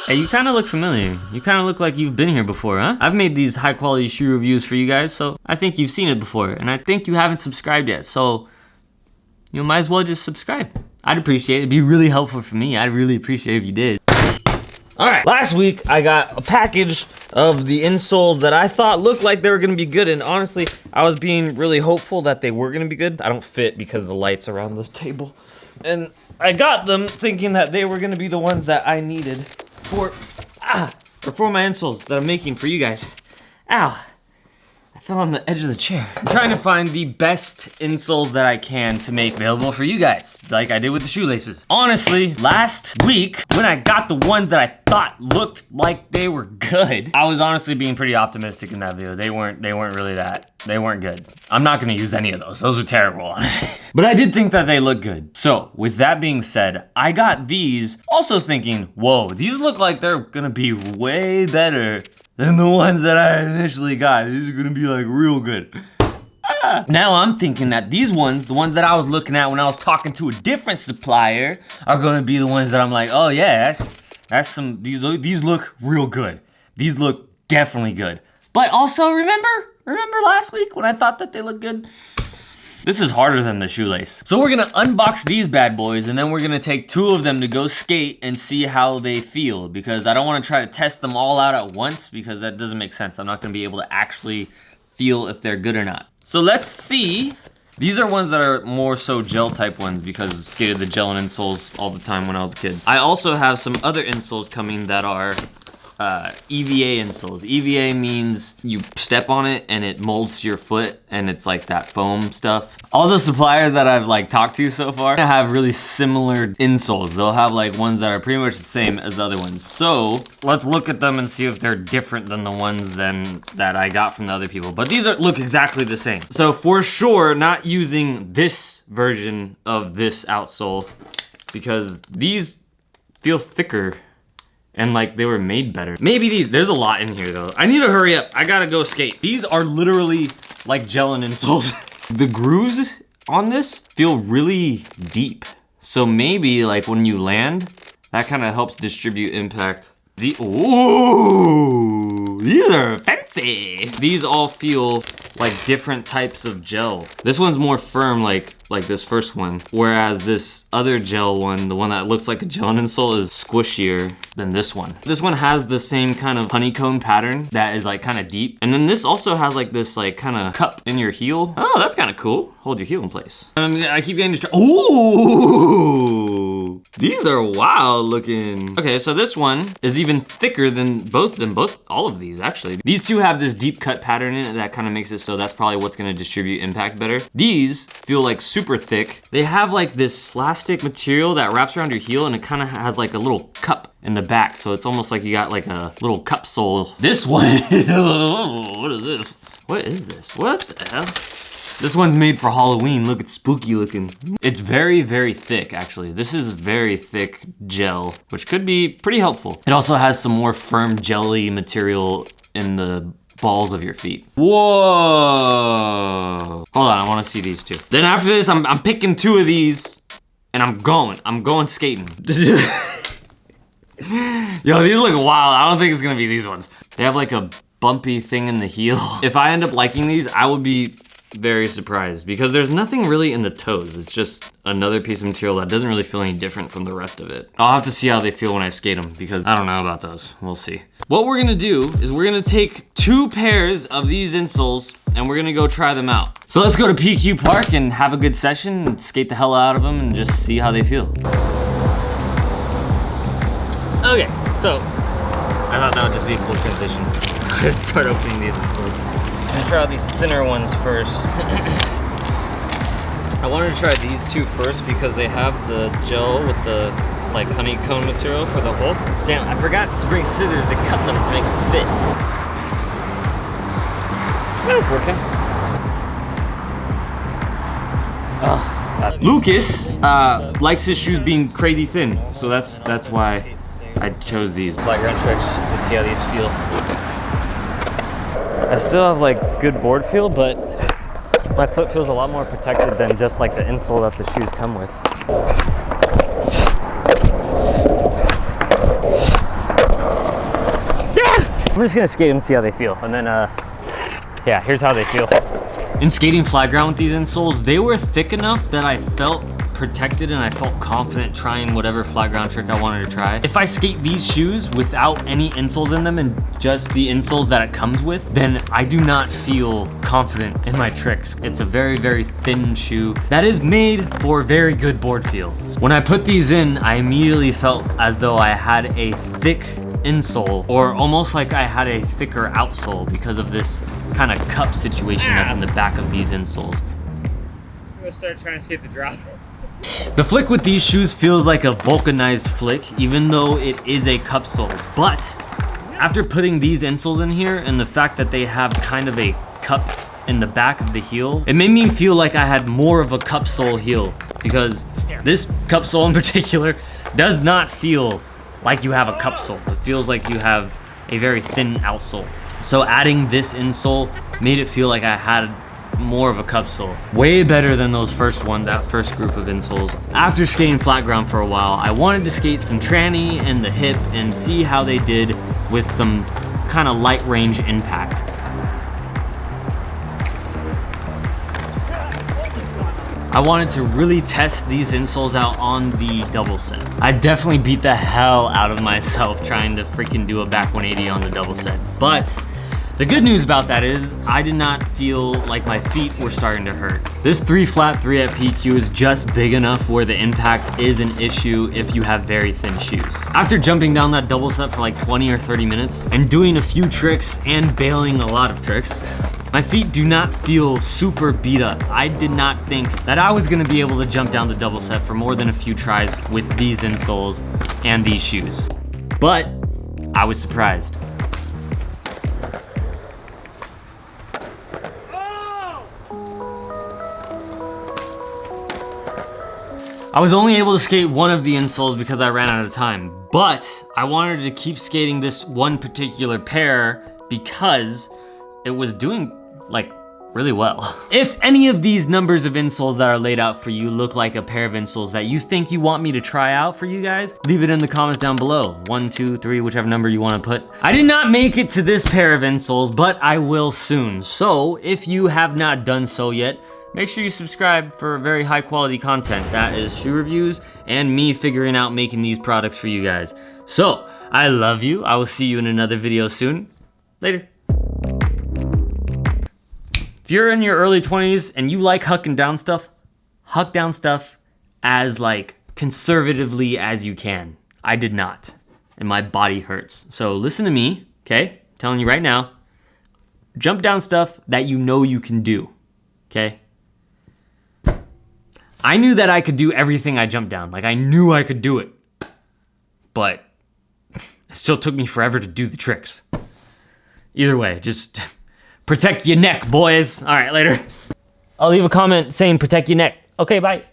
Hey, you kind of look familiar. You kind of look like you've been here before, huh? I've made these high quality shoe reviews for you guys, so I think you've seen it before. And I think you haven't subscribed yet, so you might as well just subscribe. I'd appreciate it. It'd be really helpful for me. I'd really appreciate it if you did. All right, last week I got a package of the insoles that I thought looked like they were gonna be good, and honestly, I was being really hopeful that they were gonna be good. I don't fit because of the lights around this table. And I got them thinking that they were gonna be the ones that I needed for my insoles that I'm making for you guys. Ow. I fell on the edge of the chair. I'm trying to find the best insoles that I can to make available for you guys, like I did with the shoelaces. Honestly, last week, when I got the ones that I thought looked like they were good, I was honestly being pretty optimistic in that video. They weren't good. I'm not gonna use any of those. Those are terrible, honestly. But I did think that they looked good. So, with that being said, I got these also thinking, whoa, these look like they're gonna be way better than the ones that I initially got. These are gonna be like real good. Now I'm thinking that these ones, the ones that I was looking at when I was talking to a different supplier, are gonna be the ones that I'm like, oh yeah, that's some, these look real good. These look definitely good. But also remember last week when I thought that they looked good? This is harder than the shoelace. So we're gonna unbox these bad boys, and then we're gonna take 2 of them to go skate and see how they feel, because I don't wanna try to test them all out at once, because that doesn't make sense. I'm not gonna be able to actually feel if they're good or not. So let's see. These are ones that are more so gel type ones, because I skated the gel and insoles all the time when I was a kid. I also have some other insoles coming that are EVA insoles. EVA means you step on it and it molds to your foot, and it's like that foam stuff. All the suppliers that I've like talked to so far have really similar insoles. They'll have like ones that are pretty much the same as other ones. So let's look at them and see if they're different than the ones that I got from the other people. But these look exactly the same. So for sure, not using this version of this outsole, because these feel thicker and like they were made better. Maybe these, there's a lot in here though. I need to hurry up, I gotta go skate. These are literally like gel and insoles. The grooves on this feel really deep. So maybe like when you land, that kind of helps distribute impact. Ooh, these are fancy. These all feel like different types of gel. This one's more firm like this first one, whereas this other gel one, the one that looks like a gel insole, is squishier than this one. This one has the same kind of honeycomb pattern that is like kind of deep. And then this also has like this like kind of cup in your heel. Oh, that's kind of cool. Hold your heel in place. I keep getting distracted. Ooh, these are wild looking. Okay, so this one is even thicker than all of these actually. These two have this deep cut pattern in it that kind of makes it so that's probably what's gonna distribute impact better. These feel like super thick. They have like this plastic material that wraps around your heel, and it kind of has like a little cup in the back, so it's almost like you got like a little cup sole. This one, what is this? What is this? What the hell? This one's made for Halloween. Look, it's spooky looking. It's very, very thick, actually. This is very thick gel, which could be pretty helpful. It also has some more firm jelly material in the balls of your feet. Whoa. Hold on, I wanna see these two. Then after this, I'm picking 2 of these, and I'm going skating. Yo, these look wild. I don't think it's gonna be these ones. They have like a bumpy thing in the heel. If I end up liking these, I would be very surprised, because there's nothing really in the toes. It's just another piece of material that doesn't really feel any different from the rest of it. I'll have to see how they feel when I skate them, because I don't know about those. We'll see. What we're gonna do is we're gonna take 2 pairs of these insoles and we're gonna go try them out. So let's go to PQ Park and have a good session and skate the hell out of them and just see how they feel. Okay, so I thought that would just be a cool transition. Let's start opening these insoles. I'm gonna try out these thinner ones first. I wanted to try these 2 first because they have the gel with the like honeycomb material for the hole. Damn, I forgot to bring scissors to cut them to make it fit. Well, it's working. Lucas likes his shoes being crazy thin, so that's why I chose these. Flatground tricks. Let's see how these feel. I still have like good board feel, but my foot feels a lot more protected than just like the insole that the shoes come with. I'm just gonna skate them, see how they feel, and then yeah, here's how they feel. In skating flat ground with these insoles, they were thick enough that I felt protected and I felt confident trying whatever flat ground trick I wanted to try. If I skate these shoes without any insoles in them and just the insoles that it comes with, then I do not feel confident in my tricks. It's a very, very thin shoe that is made for very good board feel. When I put these in, I immediately felt as though I had a thick insole, or almost like I had a thicker outsole because of this kind of cup situation that's in the back of these insoles. I'm gonna start trying to skate the drop. The flick with these shoes feels like a vulcanized flick, even though it is a cup sole. But after putting these insoles in here and the fact that they have kind of a cup in the back of the heel, it made me feel like I had more of a cup sole heel, because this cup sole in particular does not feel like you have a cup sole. It feels like you have a very thin outsole. So adding this insole made it feel like I had more of a cup sole. Way better than those that first group of insoles. After skating flat ground for a while, I wanted to skate some tranny and the hip and see how they did with some kind of light range impact. I wanted to really test these insoles out on the double set. I definitely beat the hell out of myself trying to freaking do a back 180 on the double set. But the good news about that is I did not feel like my feet were starting to hurt. This 3 flat 3 at PQ is just big enough where the impact is an issue if you have very thin shoes. After jumping down that double set for like 20 or 30 minutes and doing a few tricks and bailing a lot of tricks, my feet do not feel super beat up. I did not think that I was gonna be able to jump down the double set for more than a few tries with these insoles and these shoes. But I was surprised. I was only able to skate one of the insoles because I ran out of time, but I wanted to keep skating this one particular pair because it was doing like really well. If any of these numbers of insoles that are laid out for you look like a pair of insoles that you think you want me to try out for you guys, leave it in the comments down below. 1, 2, 3, whichever number you want to put. I did not make it to this pair of insoles, but I will soon. So if you have not done so yet, make sure you subscribe for very high quality content. That is shoe reviews and me figuring out making these products for you guys. So I love you. I will see you in another video soon. Later. If you're in your early 20s and you like hucking down stuff, huck down stuff as like conservatively as you can. I did not, and my body hurts. So listen to me, okay? I'm telling you right now, jump down stuff that you know you can do, okay? I knew that I could do everything I jumped down. Like I knew I could do it, but it still took me forever to do the tricks. Either way, just protect your neck, boys. All right, later. I'll leave a comment saying protect your neck. Okay, bye.